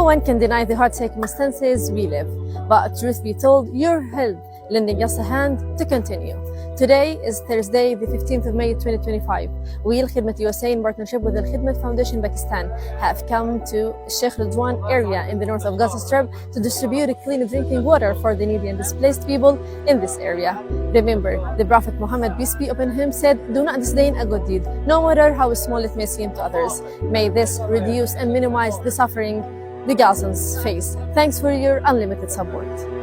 one can deny the hard circumstances we live, but truth be told, you're held, lending us a hand to continue. Today is Thursday, the 15th of May 2025. We, الخدمت USA, in partnership with الخدمت Foundation Pakistan, have come to Sheikh Ridwan area in the north of Gaza Strip to distribute clean drinking water for the needy and displaced people in this area. Remember, the Prophet Muhammad, peace be upon him, said, "Do not disdain a good deed, no matter how small it may seem to others." May this reduce and minimize the suffering the Gazans face. Thanks for your unlimited support.